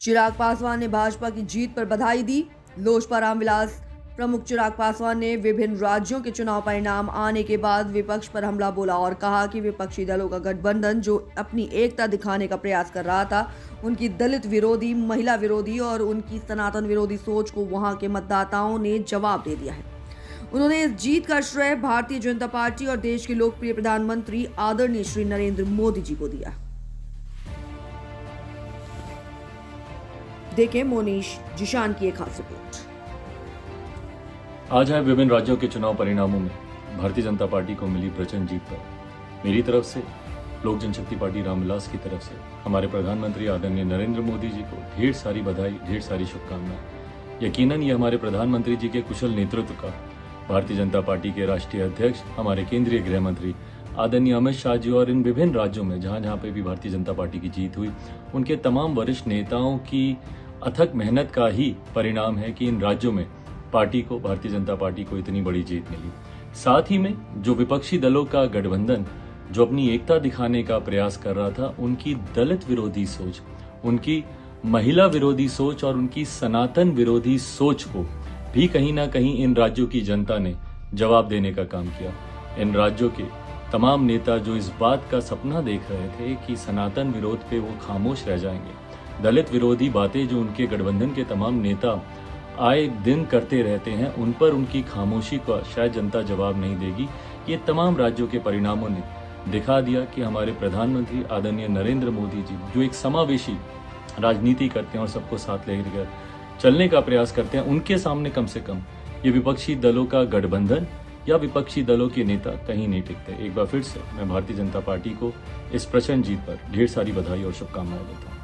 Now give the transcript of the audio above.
चिराग पासवान ने भाजपा की जीत पर बधाई दी। लोजपा रामविलास प्रमुख चिराग पासवान ने विभिन्न राज्यों के चुनाव परिणाम आने के बाद विपक्ष पर हमला बोला और कहा कि विपक्षी दलों का गठबंधन जो अपनी एकता दिखाने का प्रयास कर रहा था, उनकी दलित विरोधी, महिला विरोधी और उनकी सनातन विरोधी सोच को वहां के मतदाताओं ने जवाब दे दिया है। उन्होंने इस जीत का श्रेय भारतीय जनता पार्टी और देश के लोकप्रिय प्रधानमंत्री आदरणीय श्री नरेंद्र मोदी जी को दिया। देखें मोनीश जिशान की एक खास रिपोर्ट। आज है विभिन्न राज्यों के चुनाव परिणामों में भारतीय जनता पार्टी को मिली प्रचंड जीत पर मेरी तरफ से, लोक जनशक्ति पार्टी रामविलास की तरफ से हमारे प्रधानमंत्री आदरणीय नरेंद्र मोदी जी को ढेर सारी बधाई, ढेर सारी शुभकामनाएं। यकीनन ये हमारे प्रधानमंत्री जी के कुशल नेतृत्व का, भारतीय जनता पार्टी के राष्ट्रीय अध्यक्ष, हमारे केंद्रीय गृह मंत्री आदरणीय अमित शाह जी और इन विभिन्न राज्यों में जहां जहां पे भी भारतीय जनता पार्टी की जीत हुई, उनके तमाम वरिष्ठ नेताओं की अथक मेहनत का ही परिणाम है कि इन राज्यों में पार्टी को, भारतीय जनता पार्टी को इतनी बड़ी जीत मिली। साथ ही में जो विपक्षी दलों का गठबंधन जो अपनी एकता दिखाने का प्रयास कर रहा था, उनकी दलित विरोधी सोच, उनकी महिला विरोधी सोच और उनकी सनातन विरोधी सोच को भी कहीं ना कहीं इन राज्यों की जनता ने जवाब देने का काम किया। इन राज्यों के तमाम नेता जो इस बात का सपना देख रहे थे कि सनातन विरोध पे वो खामोश रह जाएंगे, दलित विरोधी बातें जो उनके गठबंधन के तमाम नेता आए दिन करते रहते हैं, उन पर उनकी खामोशी का शायद जनता जवाब नहीं देगी। ये तमाम राज्यों के परिणामों ने दिखा दिया कि हमारे प्रधानमंत्री आदरणीय नरेंद्र मोदी जी जो एक समावेशी राजनीति करते हैं और सबको साथ लेकर चलने का प्रयास करते हैं, उनके सामने कम से कम ये विपक्षी दलों का गठबंधन या विपक्षी दलों के नेता कहीं नहीं टिकते। एक बार फिर से मैं भारतीय जनता पार्टी को इस प्रचंड जीत पर ढेर सारी बधाई और शुभकामनाएं देता हूँ।